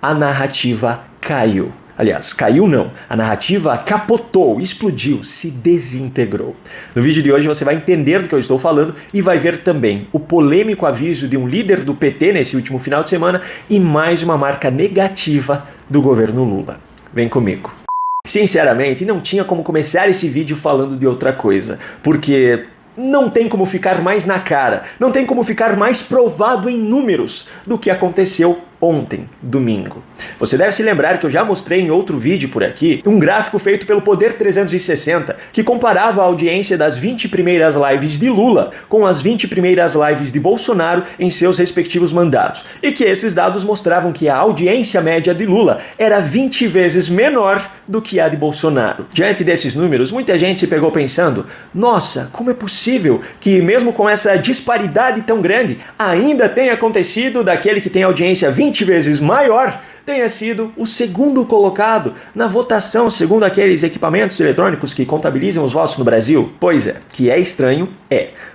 A narrativa caiu. Aliás, caiu não. A narrativa capotou, explodiu, se desintegrou. No vídeo de hoje você vai entender do que eu estou falando e vai ver também o polêmico aviso de um líder do PT nesse último final de semana e mais uma marca negativa do governo Lula. Vem comigo. Sinceramente, não tinha como começar esse vídeo falando de outra coisa, porque não tem como ficar mais na cara, não tem como ficar mais provado em números do que aconteceu ontem, domingo. Você deve se lembrar que eu já mostrei em outro vídeo por aqui um gráfico feito pelo Poder 360 que comparava a audiência das 20 primeiras lives de Lula com as 20 primeiras lives de Bolsonaro em seus respectivos mandatos e que esses dados mostravam que a audiência média de Lula era 20 vezes menor do que a de Bolsonaro. Diante desses números, muita gente se pegou pensando: nossa, como é possível que mesmo com essa disparidade tão grande ainda tenha acontecido daquele que tem audiência 20 vezes maior tenha sido o segundo colocado na votação segundo aqueles equipamentos eletrônicos que contabilizam os votos no Brasil? Pois é, que é estranho,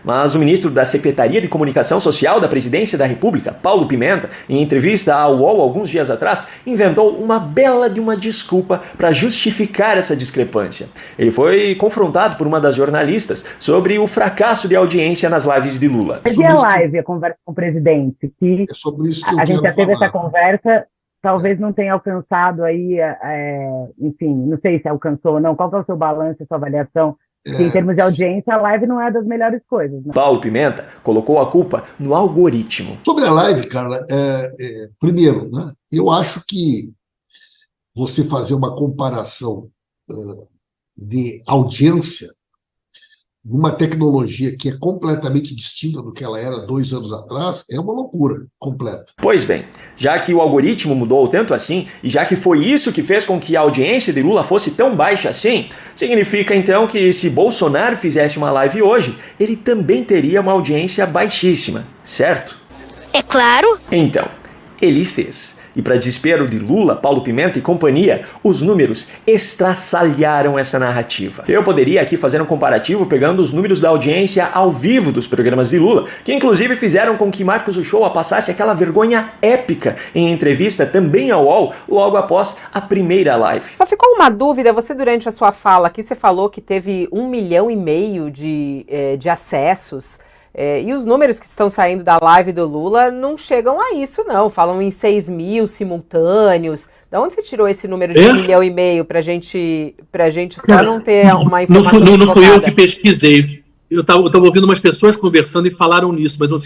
mas o ministro da Secretaria de Comunicação Social da Presidência da República, Paulo Pimenta, em entrevista ao UOL alguns dias atrás, inventou uma bela de uma desculpa para justificar essa discrepância. Ele foi confrontado por uma das jornalistas sobre o fracasso de audiência nas lives de Lula. E a live, a conversa com o presidente, que É sobre isso que a gente já teve falar. essa conversa, talvez não tenha alcançado aí, enfim, não sei se alcançou ou não. Qual que é o seu balanço, a sua avaliação? Que em termos de audiência, a live não é das melhores coisas, né? Paulo Pimenta colocou a culpa no algoritmo. Sobre a live, Carla, primeiro, né, eu acho que você fazer uma comparação de audiência numa tecnologia que é completamente distinta do que ela era 2 anos atrás, é uma loucura completa. Pois bem, já que o algoritmo mudou tanto assim, e já que foi isso que fez com que a audiência de Lula fosse tão baixa assim, significa então que se Bolsonaro fizesse uma live hoje, ele também teria uma audiência baixíssima, certo? É claro. Então, ele fez. E para desespero de Lula, Paulo Pimenta e companhia, os números estraçalharam essa narrativa. Eu poderia aqui fazer um comparativo pegando os números da audiência ao vivo dos programas de Lula, que inclusive fizeram com que Marcos Uchoa passasse aquela vergonha épica em entrevista também ao UOL, logo após a primeira live. Só ficou uma dúvida, você durante a sua fala aqui, você falou que teve 1,5 milhão de acessos. E os números que estão saindo da live do Lula não chegam a isso, não. Falam em 6 mil simultâneos. Da onde você tirou esse número de 1,5 milhão pra gente só não ter uma informação não fui eu que pesquisei. Eu estava ouvindo umas pessoas conversando e falaram nisso, mas não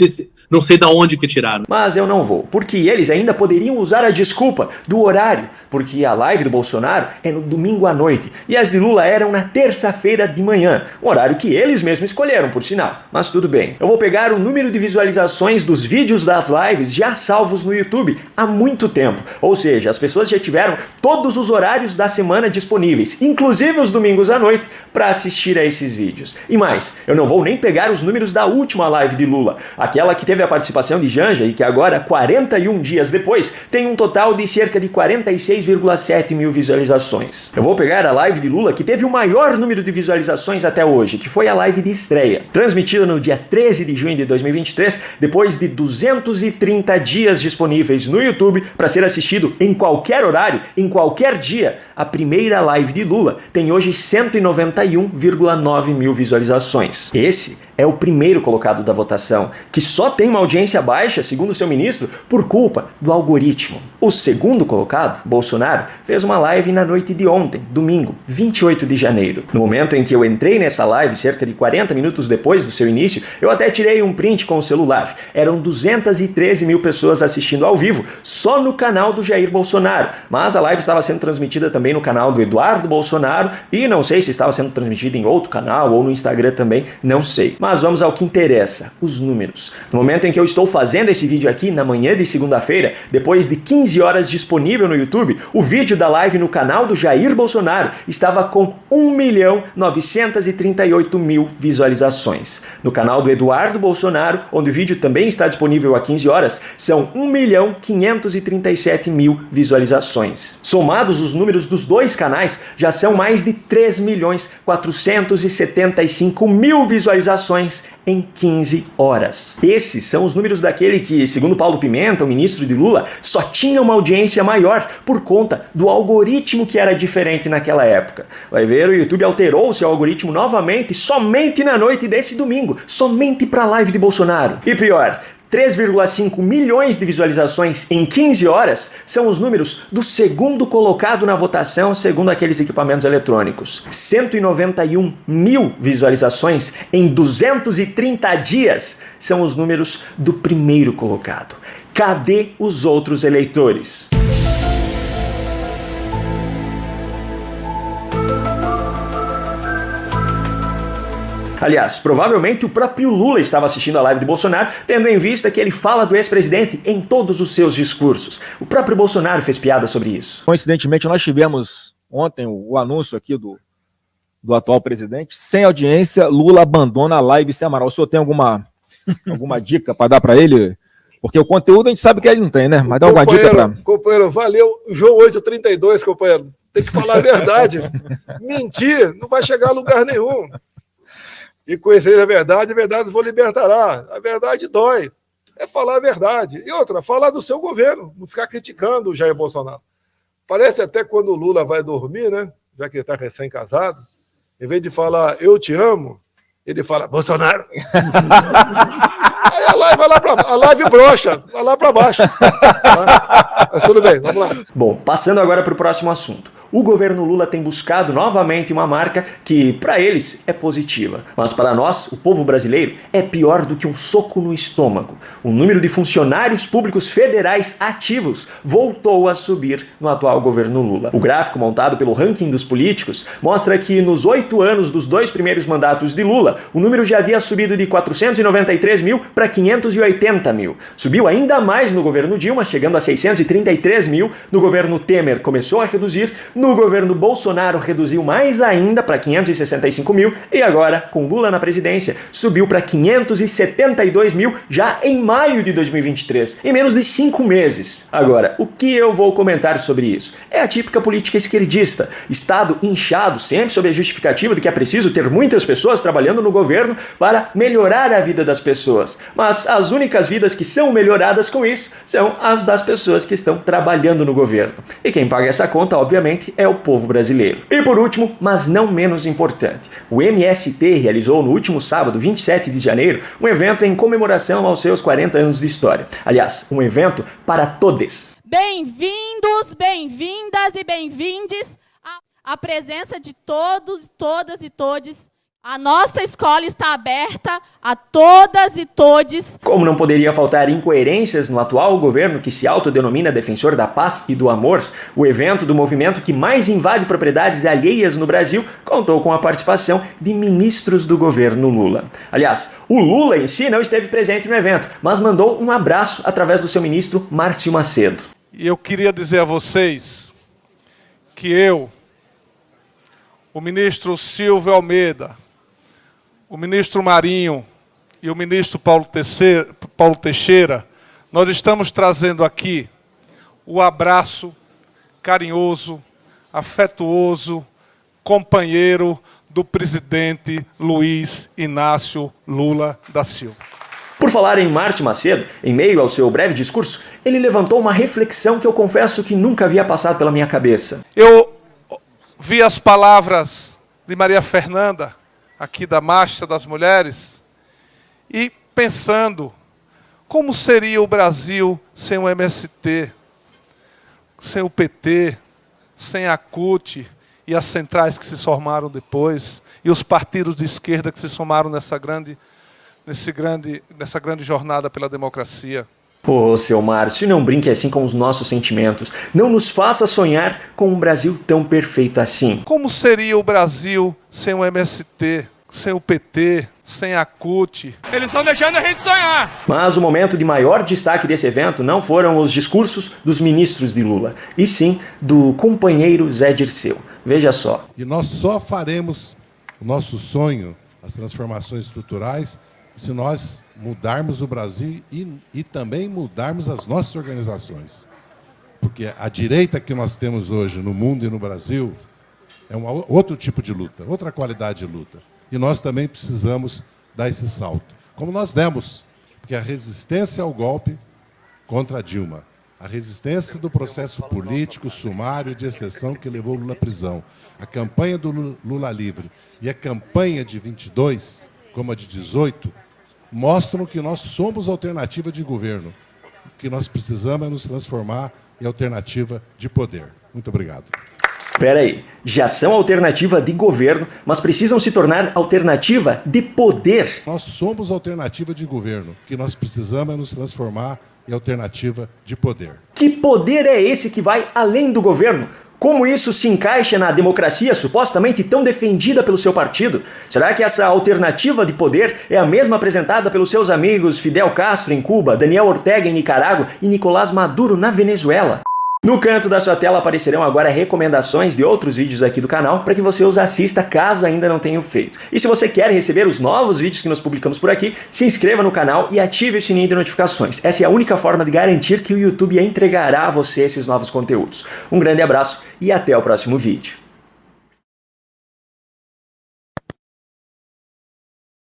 sei de onde que tiraram. Mas eu não vou, porque eles ainda poderiam usar a desculpa do horário, porque a live do Bolsonaro é no domingo à noite e as de Lula eram na terça-feira de manhã, um horário que eles mesmos escolheram, por sinal. Mas tudo bem, eu vou pegar o número de visualizações dos vídeos das lives já salvos no YouTube há muito tempo, ou seja, as pessoas já tiveram todos os horários da semana disponíveis, inclusive os domingos à noite, para assistir a esses vídeos. E mais, eu não vou nem pegar os números da última live de Lula, aquela que teve a participação de Janja e que agora, 41 dias depois, tem um total de cerca de 46,7 mil visualizações. Eu vou pegar a live de Lula que teve o maior número de visualizações até hoje, que foi a live de estreia, transmitida no dia 13 de junho de 2023, depois de 230 dias disponíveis no YouTube para ser assistido em qualquer horário, em qualquer dia. A primeira live de Lula tem hoje 191,9 mil visualizações. Esse é o primeiro colocado da votação, que só tem uma audiência baixa, segundo seu ministro, por culpa do algoritmo. O segundo colocado, Bolsonaro, fez uma live na noite de ontem, domingo, 28 de janeiro. No momento em que eu entrei nessa live, cerca de 40 minutos depois do seu início, eu até tirei um print com o celular. Eram 213 mil pessoas assistindo ao vivo, só no canal do Jair Bolsonaro. Mas a live estava sendo transmitida também no canal do Eduardo Bolsonaro e não sei se estava sendo transmitida em outro canal ou no Instagram também, não sei. Mas vamos ao que interessa, os números. No momento em que eu estou fazendo esse vídeo aqui, na manhã de segunda-feira, depois de 15 horas disponível no YouTube, o vídeo da live no canal do Jair Bolsonaro estava com 1.938.000 visualizações. No canal do Eduardo Bolsonaro, onde o vídeo também está disponível há 15 horas, são 1.537.000 visualizações. Somados os números dos dois canais, já são mais de 3.475.000 visualizações visualizações em 15 horas. Esses são os números daquele que, segundo Paulo Pimenta, o ministro de Lula, só tinha uma audiência maior por conta do algoritmo que era diferente naquela época. Vai ver, o YouTube alterou seu algoritmo novamente somente na noite desse domingo, somente para a live de Bolsonaro. E pior, 3,5 milhões de visualizações em 15 horas são os números do segundo colocado na votação segundo aqueles equipamentos eletrônicos. 191 mil visualizações em 230 dias são os números do primeiro colocado. Cadê os outros eleitores? Aliás, provavelmente o próprio Lula estava assistindo a live de Bolsonaro, tendo em vista que ele fala do ex-presidente em todos os seus discursos. O próprio Bolsonaro fez piada sobre isso. Coincidentemente, nós tivemos ontem o anúncio aqui do atual presidente. Sem audiência, Lula abandona a live sem Amaral. O senhor tem alguma dica para dar para ele? Porque o conteúdo a gente sabe que ele não tem, né? Mas dá alguma dica para... Companheiro, valeu. João 832, companheiro. Tem que falar a verdade. Mentir não vai chegar a lugar nenhum. E conhecereis a verdade vos libertará. A verdade dói. É falar a verdade. E outra, falar do seu governo, não ficar criticando o Jair Bolsonaro. Parece até quando o Lula vai dormir, né? Já que ele está recém-casado, em vez de falar eu te amo, ele fala Bolsonaro. Aí a live brocha, vai lá para baixo. Mas tudo bem, vamos lá. Bom, passando agora para o próximo assunto. O governo Lula tem buscado novamente uma marca que, para eles, é positiva. Mas para nós, o povo brasileiro, é pior do que um soco no estômago. O número de funcionários públicos federais ativos voltou a subir no atual governo Lula. O gráfico montado pelo ranking dos políticos mostra que nos 8 anos dos 2 primeiros mandatos de Lula, o número já havia subido de 493 mil para 580 mil. Subiu ainda mais no governo Dilma, chegando a 633 mil. No governo Temer começou a reduzir. No governo Bolsonaro reduziu mais ainda para 565 mil e agora, com Lula na presidência, subiu para 572 mil já em maio de 2023, em menos de 5 meses. Agora, o que eu vou comentar sobre isso? É a típica política esquerdista. Estado inchado, sempre sob a justificativa de que é preciso ter muitas pessoas trabalhando no governo para melhorar a vida das pessoas. Mas as únicas vidas que são melhoradas com isso são as das pessoas que estão trabalhando no governo. E quem paga essa conta, obviamente, é o povo brasileiro. E por último, mas não menos importante, o MST realizou no último sábado, 27 de janeiro, um evento em comemoração aos seus 40 anos de história. Aliás, um evento para todes. Bem-vindos, bem-vindas e bem-vindes à presença de todos, todas e todes. A nossa escola está aberta a todas e todes. Como não poderia faltar incoerências no atual governo que se autodenomina defensor da paz e do amor, o evento do movimento que mais invade propriedades alheias no Brasil contou com a participação de ministros do governo Lula. Aliás, o Lula em si não esteve presente no evento, mas mandou um abraço através do seu ministro Márcio Macedo. E eu queria dizer a vocês que eu, o ministro Silvio Almeida, o ministro Marinho e o ministro Paulo Teixeira, nós estamos trazendo aqui o abraço carinhoso, afetuoso, companheiro do presidente Luiz Inácio Lula da Silva. Por falar em Márcio Macedo, em meio ao seu breve discurso, ele levantou uma reflexão que eu confesso que nunca havia passado pela minha cabeça. Eu vi as palavras de Maria Fernanda, aqui da Marcha das Mulheres, e pensando, como seria o Brasil sem o MST, sem o PT, sem a CUT e as centrais que se formaram depois, e os partidos de esquerda que se somaram nessa grande jornada pela democracia. Ô, seu Márcio, não brinque assim com os nossos sentimentos. Não nos faça sonhar com um Brasil tão perfeito assim. Como seria o Brasil sem o MST, sem o PT, sem a CUT? Eles estão deixando a gente sonhar. Mas o momento de maior destaque desse evento não foram os discursos dos ministros de Lula, e sim do companheiro Zé Dirceu. Veja só. E nós só faremos o nosso sonho, as transformações estruturais, se nós mudarmos o Brasil e também mudarmos as nossas organizações. Porque a direita que nós temos hoje no mundo e no Brasil é outro tipo de luta, outra qualidade de luta. E nós também precisamos dar esse salto, como nós demos, porque a resistência ao golpe contra Dilma, a resistência do processo político, sumário e de exceção que levou Lula à prisão, a campanha do Lula livre e a campanha de 22, como a de 18, mostram que nós somos alternativa de governo. O que nós precisamos é nos transformar em alternativa de poder. Muito obrigado. Espera aí, já são alternativa de governo, mas precisam se tornar alternativa de poder. Nós somos alternativa de governo. O que nós precisamos é nos transformar em alternativa de poder. Que poder é esse que vai além do governo? Como isso se encaixa na democracia supostamente tão defendida pelo seu partido? Será que essa alternativa de poder é a mesma apresentada pelos seus amigos Fidel Castro em Cuba, Daniel Ortega em Nicarágua e Nicolás Maduro na Venezuela? No canto da sua tela aparecerão agora recomendações de outros vídeos aqui do canal para que você os assista caso ainda não tenha feito. E se você quer receber os novos vídeos que nós publicamos por aqui, se inscreva no canal e ative o sininho de notificações. Essa é a única forma de garantir que o YouTube entregará a você esses novos conteúdos. Um grande abraço e até o próximo vídeo.